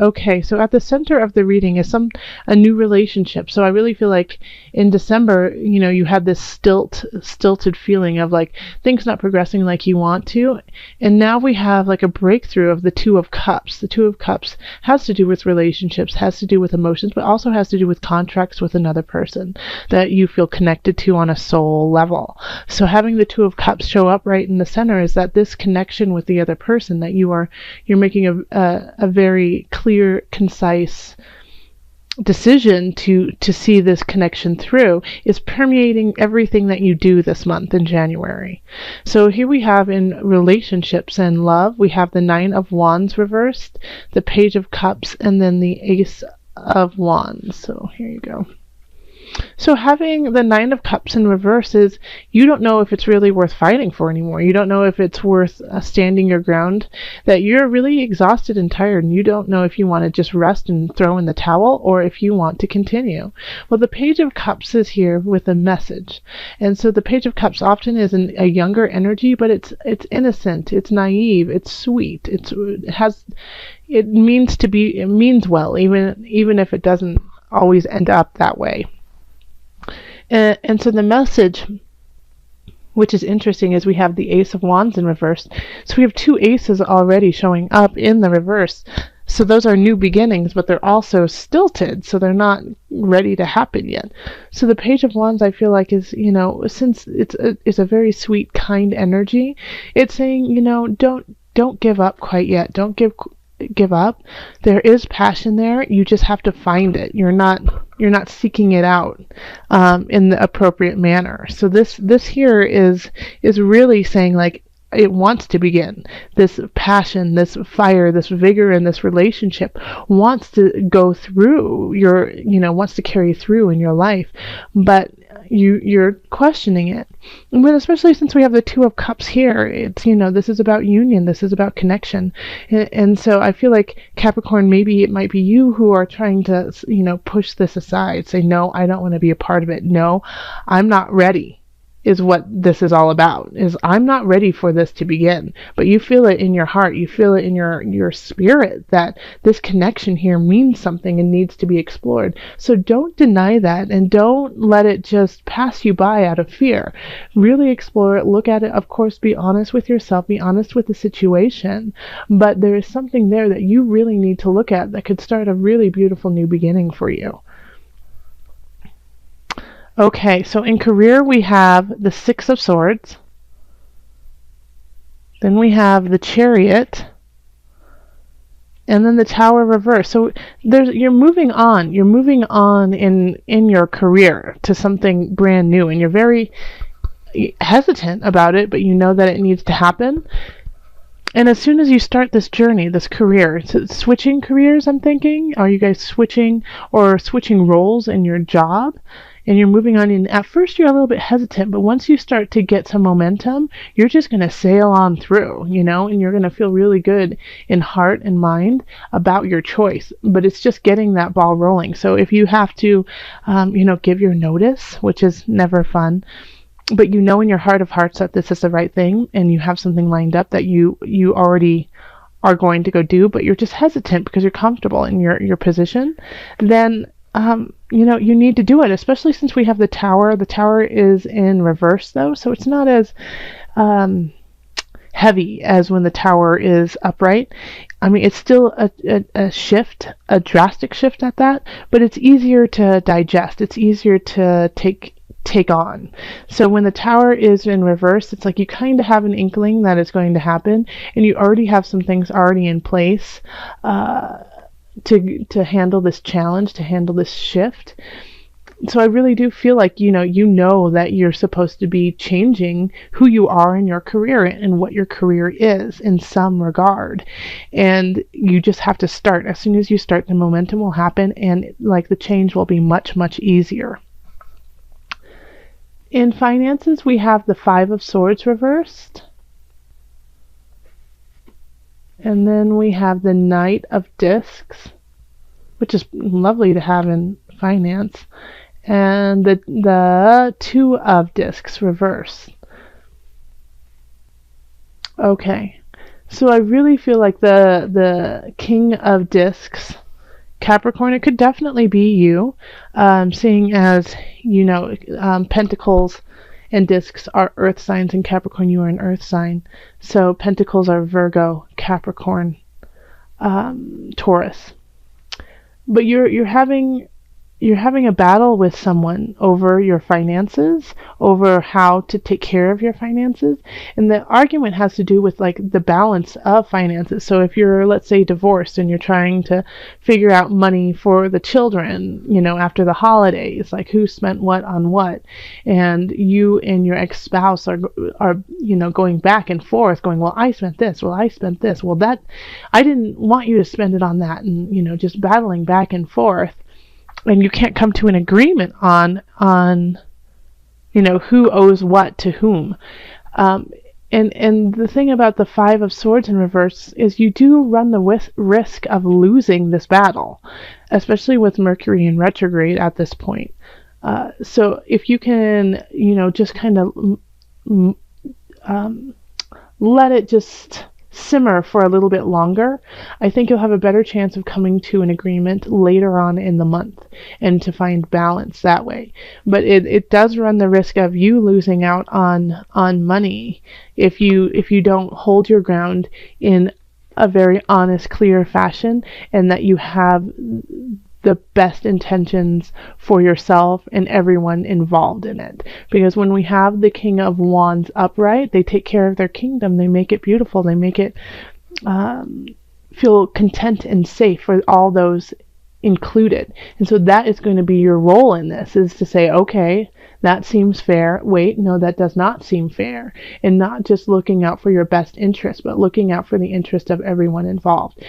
Okay, so at the center of the reading is a new relationship. So I really feel like in December, you had this stilted feeling of like things not progressing like you want to, and now we have like a breakthrough of the Two of Cups. The Two of Cups has to do with relationships, has to do with emotions, but also has to do with contracts with another person that you feel connected to on a soul level. So having the Two of Cups show up right in the center is that this connection with the other person, that you're making a very clear, concise decision to see this connection through, is permeating everything that you do this month in January. So here we have in relationships and love, we have the Nine of Wands reversed, the Page of Cups, and then the Ace of Wands. So here you go. So having the Nine of Cups in reverse is you don't know if it's really worth fighting for anymore. You don't know if it's worth standing your ground, that you're really exhausted and tired, and you don't know if you want to just rest and throw in the towel or if you want to continue. Well, the Page of Cups is here with a message. And so the Page of Cups often is a younger energy, but it's innocent, it's naive, it's sweet, it means well, even if it doesn't always end up that way. And so the message, which is interesting, is we have the Ace of Wands in reverse. So we have two aces already showing up in the reverse. So those are new beginnings, but they're also stilted, so they're not ready to happen yet. So the Page of Wands, I feel like, is, since it's a very sweet, kind energy, it's saying, don't give up quite yet. Don't give up. There is passion there. You just have to find it. You're not seeking it out in the appropriate manner. So this here is really saying, like, it wants to begin. This passion, this fire, this vigor in this relationship wants to go through wants to carry through in your life, but you're questioning it. But especially since we have the Two of Cups here, it's, this is about union, this is about connection. And so I feel like, Capricorn, maybe it might be you who are trying to, push this aside, say, no, I don't want to be a part of it. No, I'm not ready. Is what this is all about, is I'm not ready for this to begin. But you feel it in your heart, you feel it in your spirit, that this connection here means something and needs to be explored. So don't deny that, and don't let it just pass you by out of fear. Really explore it, look at it, of course, be honest with yourself, be honest with the situation, but there is something there that you really need to look at that could start a really beautiful new beginning for you. Okay, so in career we have the Six of Swords, then we have the Chariot, and then the Tower reverse. So you're moving on in your career to something brand new, and you're very hesitant about it, but you know that it needs to happen. And as soon as you start this journey, this career, switching careers, I'm thinking, are you guys switching roles in your job? And you're moving on, and at first you're a little bit hesitant, but once you start to get some momentum, you're just going to sail on through, and you're going to feel really good in heart and mind about your choice. But it's just getting that ball rolling. So if you have to, give your notice, which is never fun, but in your heart of hearts that this is the right thing, and you have something lined up that you already are going to go do, but you're just hesitant because you're comfortable in your position, then you need to do it, especially since we have the Tower. The Tower is in reverse, though, so it's not as heavy as when the Tower is upright. I mean, it's still a shift, a drastic shift at that, but it's easier to digest. It's easier to take on. So when the Tower is in reverse, it's like you kind of have an inkling that it's going to happen, and you already have some things already in place to handle this challenge, to handle this shift. So I really do feel like, you know that you're supposed to be changing who you are in your career and what your career is in some regard. And you just have to start. As soon as you start, the momentum will happen, and like the change will be much, much easier. In finances, we have the Five of Swords reversed. And then we have the Knight of Discs, which is lovely to have in finance. And the Two of Discs reverse. Okay, So I really feel like the King of Discs, Capricorn, it could definitely be you, seeing as, Pentacles and Discs are earth signs, and Capricorn, you are an earth sign. So Pentacles are Virgo, Capricorn, Taurus. But you're having a battle with someone over your finances, over how to take care of your finances. And the argument has to do with like the balance of finances. So if you're, let's say, divorced and you're trying to figure out money for the children, after the holidays, like who spent what on what, and you and your ex-spouse are going back and forth, going, well, I spent this, well, I spent this, well, that, I didn't want you to spend it on that, and just battling back and forth. And you can't come to an agreement on who owes what to whom. And the thing about the Five of Swords in reverse is you do run the risk of losing this battle, especially with Mercury in retrograde at this point. So if you can, just kind of let it just simmer for a little bit longer, I think you'll have a better chance of coming to an agreement later on in the month and to find balance that way. But it does run the risk of you losing out on money if you don't hold your ground in a very honest, clear fashion, and that you have the best intentions for yourself and everyone involved in it. Because when we have the King of Wands upright, they take care of their kingdom. They make it beautiful. They make it feel content and safe for all those included. And so that is going to be your role in this, is to say, okay, that seems fair. Wait, no, that does not seem fair. And not just looking out for your best interest, but looking out for the interest of everyone involved.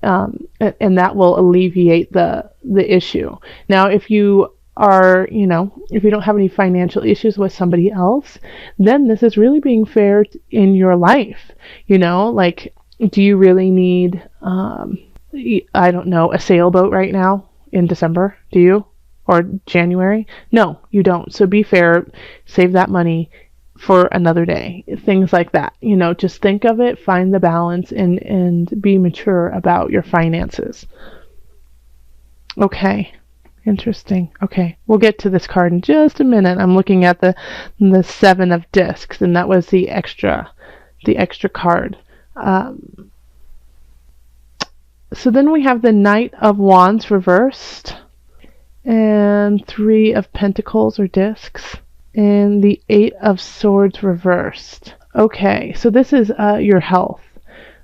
And that will alleviate the issue. Now, if you are, if you don't have any financial issues with somebody else, then this is really being fair in your life. Like, do you really need, I don't know, a sailboat right now in December? Do you? Or January? No, you don't. So be fair, save that money for another day. Things like that. Just think of it, find the balance, and be mature about your finances. Okay. Interesting. Okay. We'll get to this card in just a minute. I'm looking at the Seven of Discs, and that was the extra card. So then we have the Knight of Wands reversed, and Three of Pentacles or Discs, and the Eight of Swords reversed. Okay, so this is your health.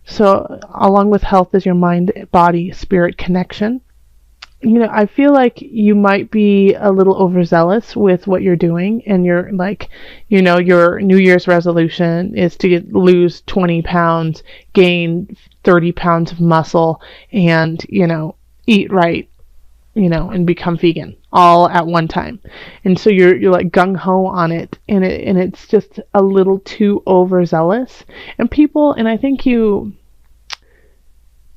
So along with health is your mind, body, spirit connection. I feel like you might be a little overzealous with what you're doing, and you're like, your New Year's resolution is to lose 20 pounds, gain 30 pounds of muscle, and, eat right, and become vegan all at one time. And so you're like gung-ho on it, and it's just a little too overzealous. And I think you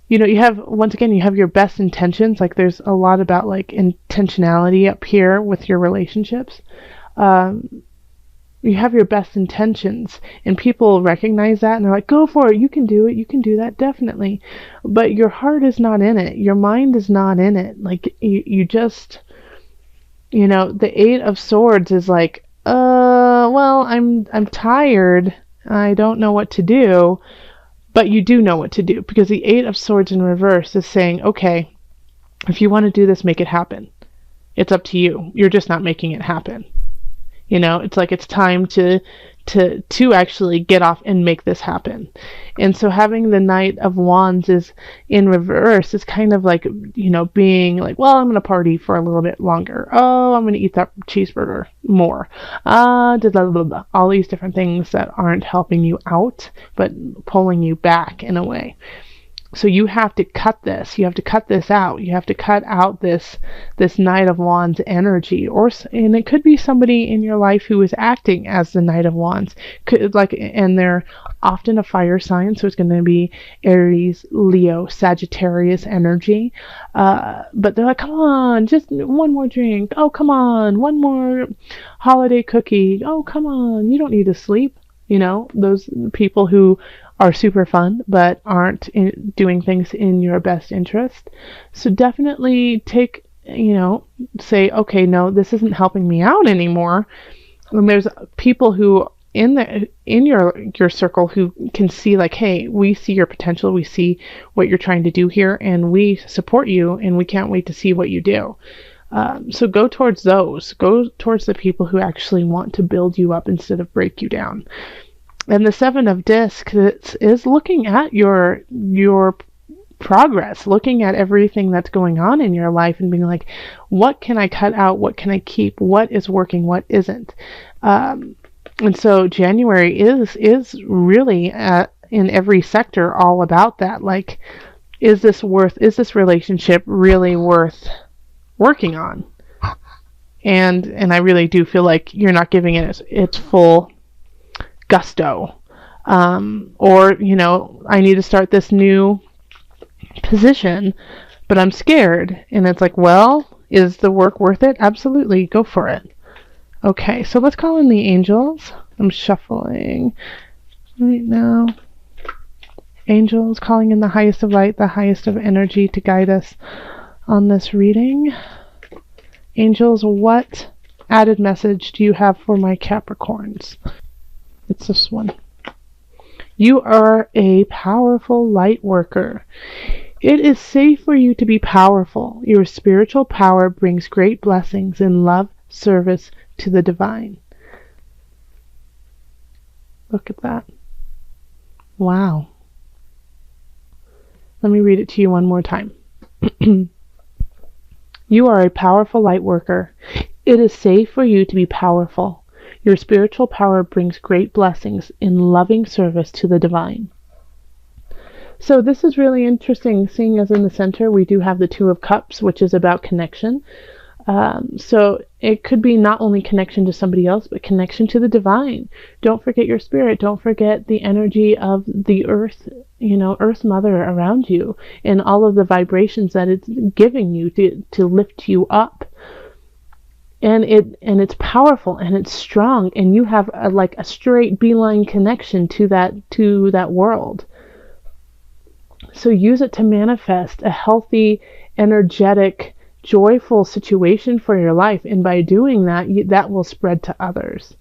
have, once again, you have your best intentions. Like, there's a lot about like intentionality up here with your relationships. You have your best intentions, and people recognize that, and they're like, go for it, you can do it, you can do that, definitely. But your heart is not in it, your mind is not in it. Like, you just, the Eight of Swords is like, well, I'm tired, I don't know what to do. But you do know what to do, because the Eight of Swords in reverse is saying, okay, if you want to do this, make it happen. It's up to you. You're just not making it happen. It's like it's time to actually get off and make this happen. And so having the Knight of Wands is in reverse is kind of like, being like, well, I'm going to party for a little bit longer. Oh, I'm going to eat that cheeseburger more. All these different things that aren't helping you out, but pulling you back in a way. So you have to cut this. You have to cut this out. You have to cut out this Knight of Wands energy, and it could be somebody in your life who is acting as the Knight of Wands. And they're often a fire sign, so it's going to be Aries, Leo, Sagittarius energy. But they're like, come on, just one more drink. Oh, come on, one more holiday cookie. Oh, come on, you don't need to sleep. those people who are super fun but aren't doing things in your best interest. So definitely say, okay, no, this isn't helping me out anymore. And there's people who in your circle who can see, like, hey, we see your potential, we see what you're trying to do here, and we support you, and we can't wait to see what you do. So go towards those. Go towards the people who actually want to build you up instead of break you down. And the Seven of Discs is looking at your progress, looking at everything that's going on in your life and being like, what can I cut out? What can I keep? What is working? What isn't? And so January is really in every sector all about that. Like, is this relationship really worth working on? And I really do feel like you're not giving it its full gusto. Or, I need to start this new position, but I'm scared. And it's like, well, is the work worth it? Absolutely. Go for it. Okay, so let's call in the angels. I'm shuffling right now. Angels, calling in the highest of light, the highest of energy to guide us on this reading. Angels, what added message do you have for my Capricorns? It's this one. You are a powerful light worker. It is safe for you to be powerful. Your spiritual power brings great blessings in love, service to the divine. Look at that. Wow. Let me read it to you one more time. You are a powerful light worker. It is safe for you to be powerful. Your spiritual power brings great blessings in loving service to the divine. So this is really interesting, seeing as in the center we do have the Two of Cups, which is about connection. So it could be not only connection to somebody else, but connection to the divine. Don't forget your spirit. Don't forget the energy of the earth, Earth Mother around you, and all of the vibrations that it's giving you to lift you up. And it's powerful and it's strong, and you have a straight beeline connection to that world. So use it to manifest a healthy, energetic, joyful situation for your life, and by doing that, that will spread to others.